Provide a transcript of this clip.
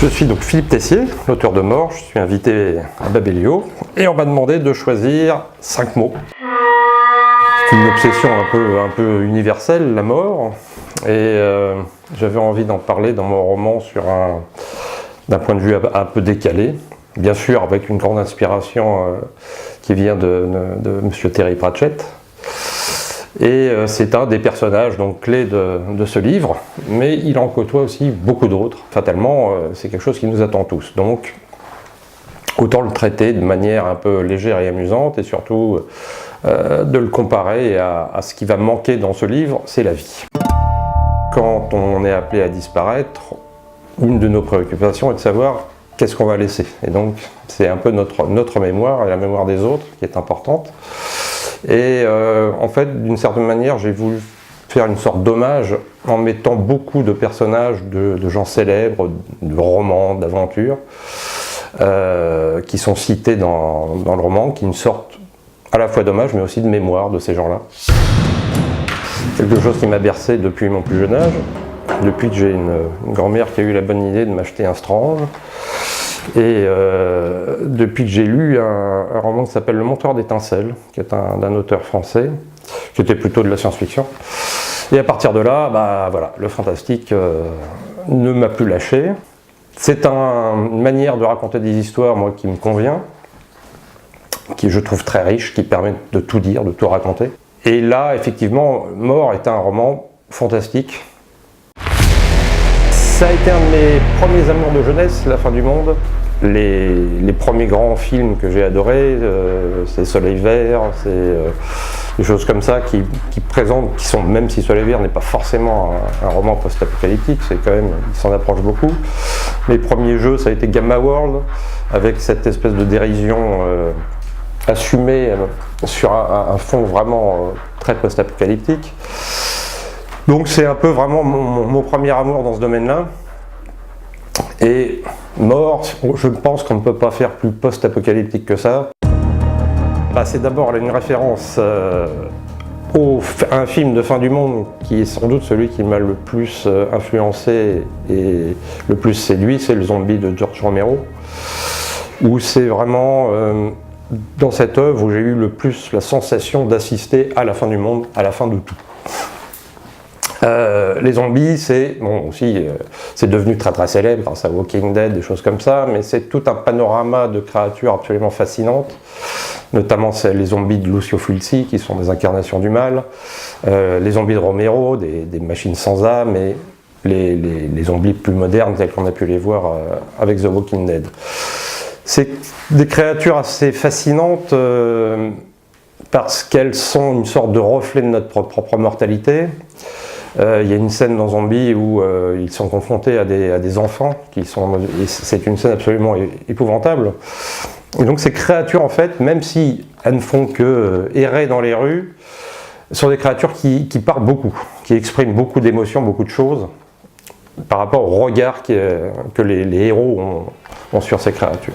Je suis donc Philippe Tessier, l'auteur de Mort. Je suis invité à Babelio et on m'a demandé de choisir 5 mots. C'est une obsession un peu universelle, la mort, et j'avais envie d'en parler dans mon roman d'un point de vue un peu décalé, bien sûr avec une grande inspiration qui vient de M. Terry Pratchett. Et c'est un des personnages donc, clés de ce livre, mais il en côtoie aussi beaucoup d'autres. Fatalement, c'est quelque chose qui nous attend tous. Donc, autant le traiter de manière un peu légère et amusante, et surtout de le comparer à ce qui va manquer dans ce livre, c'est la vie. Quand on est appelé à disparaître, une de nos préoccupations est de savoir qu'est-ce qu'on va laisser. Et donc, c'est un peu notre mémoire et la mémoire des autres qui est importante. Et en fait, d'une certaine manière, j'ai voulu faire une sorte d'hommage en mettant beaucoup de personnages de gens célèbres, de romans, d'aventures, qui sont cités dans le roman, qui est une sorte à la fois d'hommage, mais aussi de mémoire de ces gens-là. Quelque chose qui m'a bercé depuis mon plus jeune âge, depuis que j'ai une grand-mère qui a eu la bonne idée de m'acheter un Strange. Et depuis que j'ai lu un roman qui s'appelle Le Monteur d'étincelles, qui est d'un auteur français, qui était plutôt de la science-fiction. Et à partir de là, voilà, le fantastique ne m'a plus lâché. C'est une manière de raconter des histoires, moi, qui me convient, qui je trouve très riche, qui permet de tout dire, de tout raconter. Et là, effectivement, Mort est un roman fantastique. Ça a été un de mes premiers amours de jeunesse, La fin du monde. Les premiers grands films que j'ai adorés, c'est Soleil Vert, c'est des choses comme ça qui sont, même si Soleil Vert n'est pas forcément un roman post-apocalyptique, c'est quand même, il s'en approche beaucoup. Les premiers jeux, ça a été Gamma World, avec cette espèce de dérision assumée sur un fond vraiment très post-apocalyptique. Donc c'est un peu vraiment mon premier amour dans ce domaine-là. Et Mort, je pense qu'on ne peut pas faire plus post-apocalyptique que ça. C'est d'abord une référence à un film de fin du monde qui est sans doute celui qui m'a le plus influencé et le plus séduit, c'est Le Zombie de George Romero, où c'est vraiment dans cette œuvre où j'ai eu le plus la sensation d'assister à la fin du monde, à la fin de tout. Les zombies, c'est devenu très très célèbre grâce à Walking Dead, des choses comme ça, mais c'est tout un panorama de créatures absolument fascinantes, notamment les zombies de Lucio Fulci, qui sont des incarnations du mal, les zombies de Romero, des machines sans âme, et les zombies plus modernes tels qu'on a pu les voir avec The Walking Dead. C'est des créatures assez fascinantes parce qu'elles sont une sorte de reflet de notre propre mortalité. Il y a une scène dans Zombie où ils sont confrontés à des enfants, c'est une scène absolument épouvantable. Et donc ces créatures, en fait, même si elles ne font que errer dans les rues, sont des créatures qui parlent beaucoup, qui expriment beaucoup d'émotions, beaucoup de choses, par rapport au regard que les héros ont sur ces créatures.